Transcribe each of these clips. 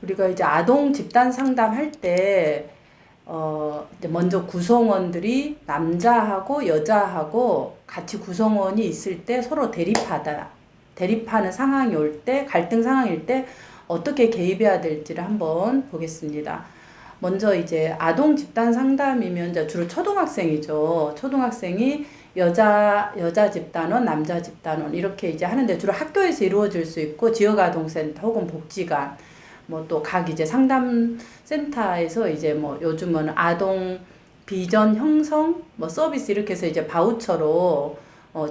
우리가 이제 아동 집단 상담할 때, 이제 먼저 구성원들이 남자하고 여자하고 같이 구성원이 있을 때 서로 대립하는 상황이 올 때, 갈등 상황일 때 어떻게 개입해야 될지를 한번 보겠습니다. 먼저 이제 아동 집단 상담이면 이제 주로 초등학생이죠. 초등학생이 여자 집단원, 남자 집단원 이렇게 이제 하는데 주로 학교에서 이루어질 수 있고 지역아동센터 혹은 복지관 뭐 또 각 이제 상담센터에서 이제 뭐 요즘은 아동 비전 형성 뭐 서비스 이렇게 해서 이제 바우처로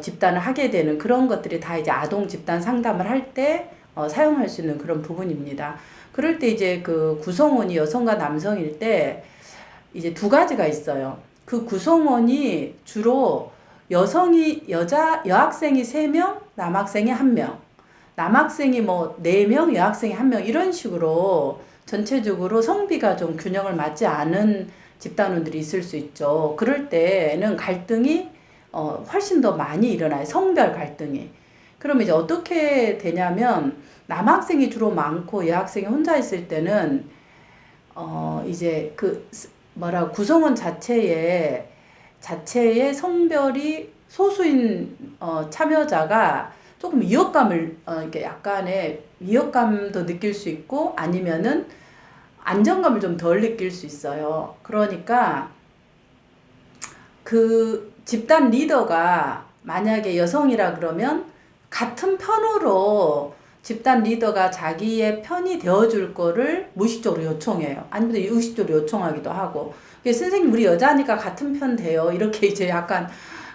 집단을 하게 되는 그런 것들이 다 이제 아동 집단 상담을 할 때 사용할 수 있는 그런 부분입니다. 그럴 때 이제 그 구성원이 여성과 남성일 때 이제 두 가지가 있어요. 그 구성원이 주로 여학생이 3명, 남학생이 1명. 남학생이 뭐 4명, 여학생이 1명 이런 식으로 전체적으로 성비가 좀 균형을 맞지 않은 집단원들이 있을 수 있죠. 그럴 때는 갈등이 훨씬 더 많이 일어나요. 성별 갈등이. 그럼 이제 어떻게 되냐면 남학생이 주로 많고 여학생이 혼자 있을 때는 이제 구성원 자체의 성별이 소수인 참여자가 조금 이렇게 약간의 위협감도 느낄 수 있고 아니면은 안정감을 좀 덜 느낄 수 있어요. 그러니까 그 집단 리더가 만약에 여성이라 그러면 같은 편으로 집단 리더가 자기의 편이 되어줄 거를 무의식적으로 요청해요. 아니면 의식적으로 요청하기도 하고. 선생님 우리 여자니까 같은 편 돼요. 이렇게 이제 약간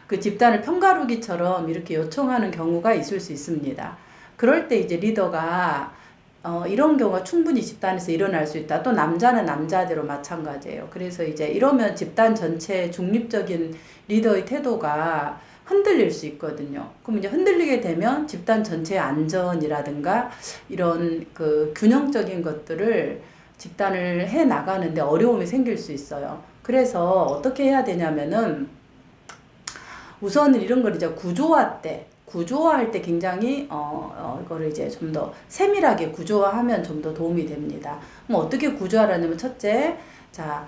그 집단을 편가르기처럼 이렇게 요청하는 경우가 있을 수 있습니다. 그럴 때 이제 리더가 이런 경우가 충분히 집단에서 일어날 수 있다. 또 남자는 남자대로 마찬가지예요. 그래서 이제 이러면 집단 전체 중립적인 리더의 태도가 흔들릴 수 있거든요. 그럼 이제 흔들리게 되면 집단 전체의 안전이라든가 이런 그 균형적인 것들을 집단을 해 나가는데 어려움이 생길 수 있어요. 그래서 어떻게 해야 되냐면은 우선은 이런 걸 이제 구조화할 때 굉장히 이거를 이제 좀 더 세밀하게 구조화하면 좀 더 도움이 됩니다. 그럼 어떻게 구조하라냐면 첫째, 자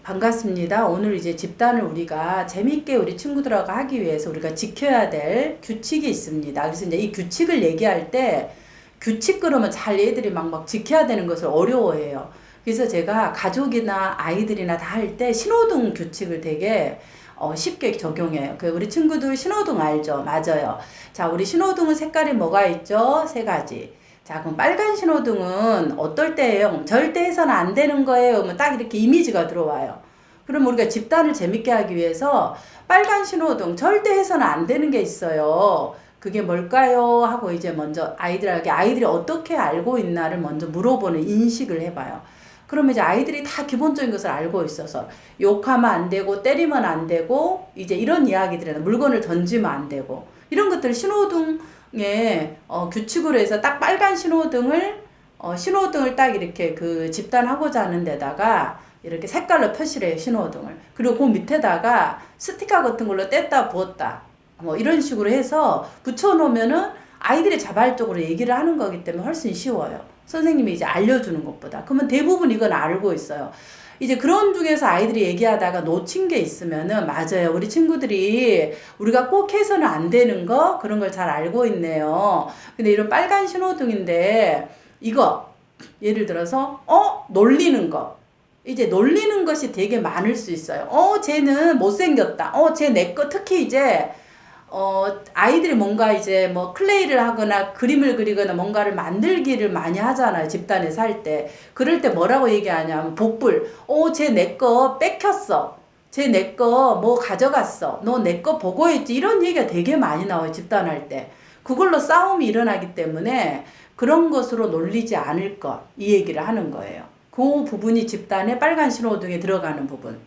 반갑습니다. 오늘 이제 집단을 우리가 재밌게 우리 친구들하고 하기 위해서 우리가 지켜야 될 규칙이 있습니다. 그래서 이제 이 규칙을 얘기할 때 규칙 그러면 잘 얘들이 막 지켜야 되는 것을 어려워해요. 그래서 제가 가족이나 아이들이나 다 할 때 신호등 규칙을 되게 쉽게 적용해요. 우리 친구들 신호등 알죠? 맞아요. 자, 우리 신호등은 색깔이 뭐가 있죠? 3가지. 자, 그럼 빨간 신호등은 어떨 때예요? 절대 해서는 안 되는 거예요. 그러면 딱 이렇게 이미지가 들어와요. 그럼 우리가 집단을 재밌게 하기 위해서 빨간 신호등 절대 해서는 안 되는 게 있어요. 그게 뭘까요? 하고 이제 먼저 아이들이 어떻게 알고 있나를 먼저 물어보는 인식을 해봐요. 그러면 이제 아이들이 다 기본적인 것을 알고 있어서 욕하면 안 되고 때리면 안 되고 이제 이런 이야기들은 물건을 던지면 안 되고 이런 것들 신호등에 규칙으로 해서 딱 빨간 신호등을 딱 이렇게 그 집단하고자 하는 데다가 이렇게 색깔로 표시를 해요. 신호등을. 그리고 그 밑에다가 스티커 같은 걸로 뗐다 부었다 뭐 이런 식으로 해서 붙여놓으면은 아이들이 자발적으로 얘기를 하는 거기 때문에 훨씬 쉬워요. 선생님이 이제 알려주는 것보다. 그러면 대부분 이건 알고 있어요. 이제 그런 중에서 아이들이 얘기하다가 놓친 게 있으면은 맞아요. 우리 친구들이 우리가 꼭 해서는 안 되는 거 그런 걸 잘 알고 있네요. 근데 이런 빨간 신호등인데 이거 예를 들어서 놀리는 거. 이제 놀리는 것이 되게 많을 수 있어요. 쟤는 못생겼다. 쟤 내 거 특히 이제 아이들이 뭔가 이제 뭐 클레이를 하거나 그림을 그리거나 뭔가를 만들기를 많이 하잖아요. 집단에서 할 때. 그럴 때 뭐라고 얘기하냐면 복불. 쟤 내 거 뺏겼어. 쟤 내 거 뭐 가져갔어. 너 내 거 보고했지. 이런 얘기가 되게 많이 나와요. 집단할 때. 그걸로 싸움이 일어나기 때문에 그런 것으로 놀리지 않을 것. 이 얘기를 하는 거예요. 그 부분이 집단의 빨간 신호등에 들어가는 부분.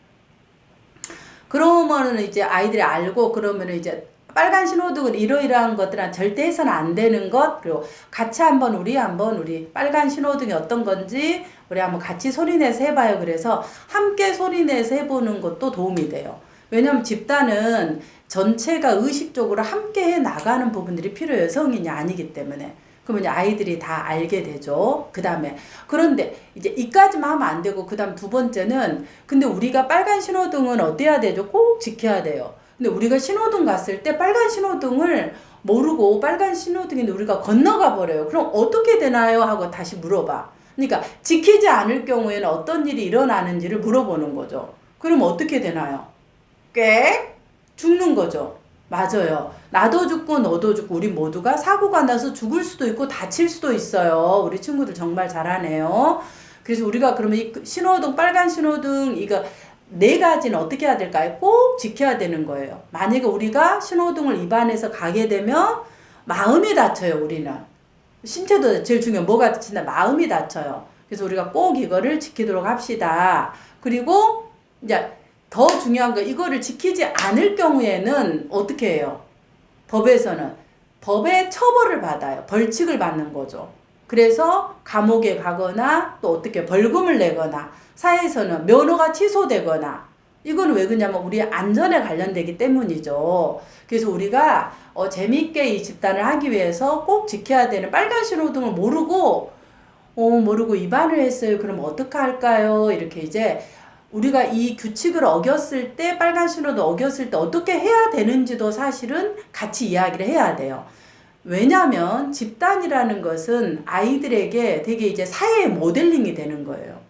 그러면은 이제 아이들이 알고 그러면은 이제 빨간 신호등은 이러이러한 것들은 절대 해서는 안 되는 것, 그리고 같이 우리 빨간 신호등이 어떤 건지 우리 한번 같이 소리내서 해봐요. 그래서 함께 소리내서 해보는 것도 도움이 돼요. 왜냐면 집단은 전체가 의식적으로 함께 해 나가는 부분들이 필요해요. 성인이 아니기 때문에. 그러면 아이들이 다 알게 되죠. 그 다음에 그런데 이제 이까지만 하면 안 되고 그 다음 두 번째는 근데 우리가 빨간 신호등은 어때야 되죠? 꼭 지켜야 돼요. 근데 우리가 신호등 갔을 때 빨간 신호등을 모르고 빨간 신호등인데 우리가 건너가 버려요. 그럼 어떻게 되나요? 하고 다시 물어봐. 그러니까 지키지 않을 경우에는 어떤 일이 일어나는지를 물어보는 거죠. 그럼 어떻게 되나요? 꽤 죽는 거죠. 맞아요. 나도 죽고 너도 죽고 우리 모두가 사고가 나서 죽을 수도 있고 다칠 수도 있어요. 우리 친구들 정말 잘하네요. 그래서 우리가 그러면 이 신호등 빨간 신호등 이거 네 가지는 어떻게 해야 될까요? 꼭 지켜야 되는 거예요. 만약에 우리가 신호등을 위반해서 가게 되면 마음이 다쳐요. 우리는 신체도 제일 중요한 뭐가 다친다? 마음이 다쳐요. 그래서 우리가 꼭 이거를 지키도록 합시다. 그리고 이제 더 중요한 거 이거를 지키지 않을 경우에는 어떻게 해요? 법에서는 법의 처벌을 받아요. 벌칙을 받는 거죠. 그래서 감옥에 가거나 또 어떻게 벌금을 내거나 사회에서는 면허가 취소되거나 이거는 왜 그러냐면 우리 안전에 관련되기 때문이죠. 그래서 우리가 재미있게 이 집단을 하기 위해서 꼭 지켜야 되는 빨간 신호등을 모르고 위반을 했어요. 그럼 어떡할까요? 이렇게 이제 우리가 이 규칙을 어겼을 때 빨간 신호등 어겼을 때 어떻게 해야 되는지도 사실은 같이 이야기를 해야 돼요. 왜냐하면 집단이라는 것은 아이들에게 되게 이제 사회의 모델링이 되는 거예요.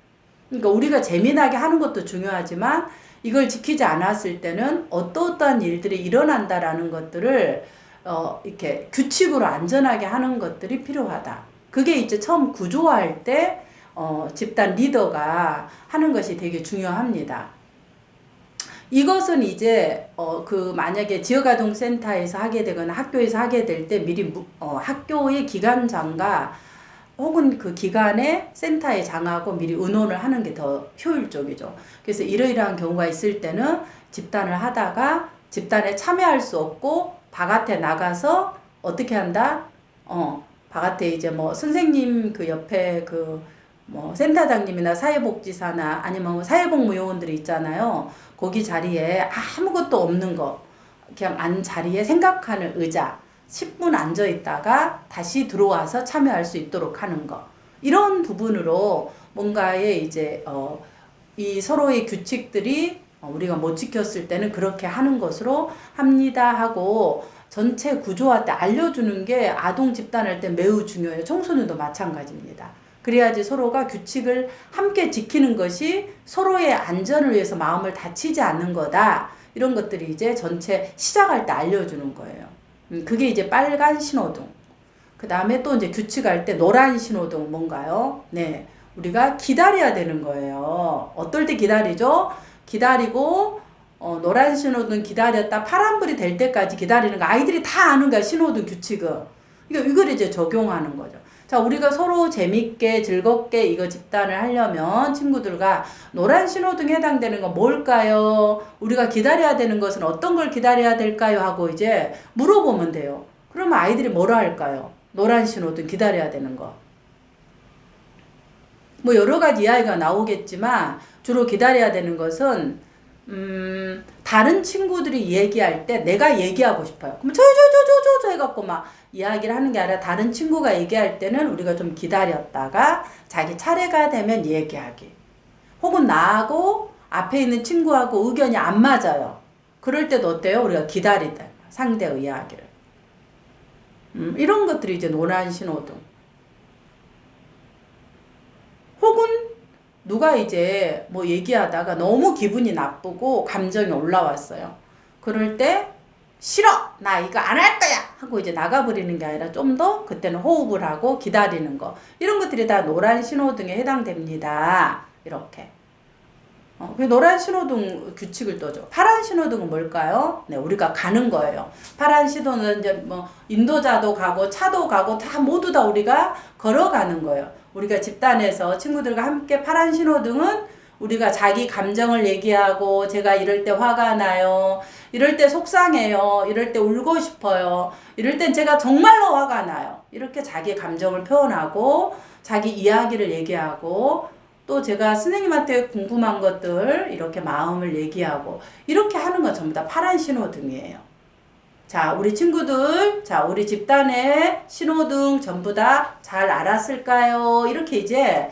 그러니까 우리가 재미나게 하는 것도 중요하지만 이걸 지키지 않았을 때는 어떠한 일들이 일어난다라는 것들을 이렇게 규칙으로 안전하게 하는 것들이 필요하다. 그게 이제 처음 구조화할 때 집단 리더가 하는 것이 되게 중요합니다. 이것은 이제 만약에 지역아동센터에서 하게 되거나 학교에서 하게 될 때 미리 학교의 기관장과 혹은 그 기관의 센터의 장하고 미리 의논을 하는 게 더 효율적이죠. 그래서 이러이러한 경우가 있을 때는 집단을 하다가 집단에 참여할 수 없고 바깥에 나가서 어떻게 한다? 바깥에 이제 뭐 선생님 그 옆에 센터장님이나 사회복지사나 아니면 사회복무요원들이 있잖아요. 거기 자리에 아무것도 없는 거 그냥 자리에 생각하는 의자 10분 앉아 있다가 다시 들어와서 참여할 수 있도록 하는 거. 이런 부분으로 뭔가의 이제 이 서로의 규칙들이 우리가 못 지켰을 때는 그렇게 하는 것으로 합니다 하고 전체 구조화 때 알려주는 게 아동 집단할 때 매우 중요해요. 청소년도 마찬가지입니다. 그래야지 서로가 규칙을 함께 지키는 것이 서로의 안전을 위해서 마음을 다치지 않는 거다. 이런 것들이 이제 전체 시작할 때 알려주는 거예요. 그게 이제 빨간 신호등. 그 다음에 또 이제 규칙할 때 노란 신호등 뭔가요? 네. 우리가 기다려야 되는 거예요. 어떨 때 기다리죠? 기다리고, 노란 신호등 기다렸다 파란불이 될 때까지 기다리는 거. 아이들이 다 아는 거야, 신호등 규칙은. 그러니까 이걸 이제 적용하는 거죠. 자, 우리가 서로 재밌게 즐겁게 이거 집단을 하려면 친구들과 노란 신호등에 해당되는 건 뭘까요? 우리가 기다려야 되는 것은 어떤 걸 기다려야 될까요? 하고 이제 물어보면 돼요. 그러면 아이들이 뭐라 할까요? 노란 신호등 기다려야 되는 거. 뭐 여러 가지 이야기가 나오겠지만 주로 기다려야 되는 것은 다른 친구들이 얘기할 때 내가 얘기하고 싶어요. 그럼 저 해갖고 막 이야기를 하는 게 아니라 다른 친구가 얘기할 때는 우리가 좀 기다렸다가 자기 차례가 되면 얘기하기. 혹은 나하고 앞에 있는 친구하고 의견이 안 맞아요. 그럴 때도 어때요? 우리가 기다리다. 상대의 이야기를. 이런 것들이 이제 노란 신호등. 혹은 누가 이제 뭐 얘기하다가 너무 기분이 나쁘고 감정이 올라왔어요. 그럴 때 싫어! 나 이거 안 할 거야! 하고 이제 나가버리는 게 아니라 좀 더 그때는 호흡을 하고 기다리는 거. 이런 것들이 다 노란 신호등에 해당됩니다. 이렇게. 그 노란 신호등 규칙을 떠줘. 파란 신호등은 뭘까요? 네, 우리가 가는 거예요. 파란 신호는 이제 뭐 인도자도 가고 차도 가고 다 모두 다 우리가 걸어가는 거예요. 우리가 집단에서 친구들과 함께 파란 신호등은 우리가 자기 감정을 얘기하고 제가 이럴 때 화가 나요. 이럴 때 속상해요. 이럴 때 울고 싶어요. 이럴 땐 제가 정말로 화가 나요. 이렇게 자기 감정을 표현하고 자기 이야기를 얘기하고 또 제가 선생님한테 궁금한 것들 이렇게 마음을 얘기하고 이렇게 하는 건 전부 다 파란 신호등이에요. 자, 우리 친구들, 자, 우리 집단의 신호등 전부 다 잘 알았을까요? 이렇게 이제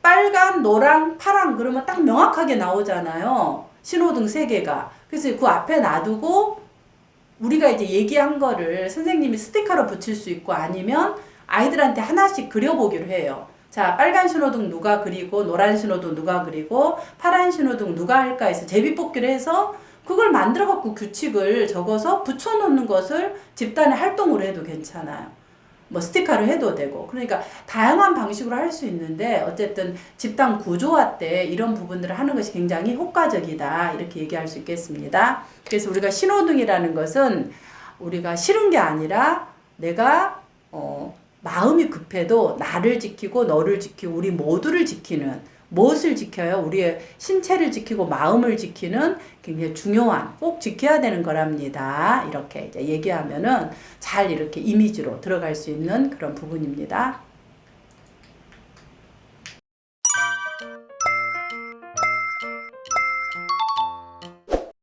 빨간, 노랑, 파랑 그러면 딱 명확하게 나오잖아요. 신호등 세 개가. 그래서 그 앞에 놔두고 우리가 이제 얘기한 거를 선생님이 스티커로 붙일 수 있고 아니면 아이들한테 하나씩 그려보기로 해요. 자, 빨간 신호등 누가 그리고 노란 신호등 누가 그리고 파란 신호등 누가 할까 해서 제비뽑기를 해서 그걸 만들어갖고 규칙을 적어서 붙여놓는 것을 집단의 활동으로 해도 괜찮아요. 뭐 스티커로 해도 되고. 그러니까 다양한 방식으로 할 수 있는데 어쨌든 집단 구조화 때 이런 부분들을 하는 것이 굉장히 효과적이다. 이렇게 얘기할 수 있겠습니다. 그래서 우리가 신호등이라는 것은 우리가 싫은 게 아니라 내가 마음이 급해도 나를 지키고 너를 지키고 우리 모두를 지키는 무엇을 지켜요? 우리의 신체를 지키고 마음을 지키는 굉장히 중요한 꼭 지켜야 되는 거랍니다. 이렇게 이제 얘기하면은 잘 이렇게 이미지로 들어갈 수 있는 그런 부분입니다.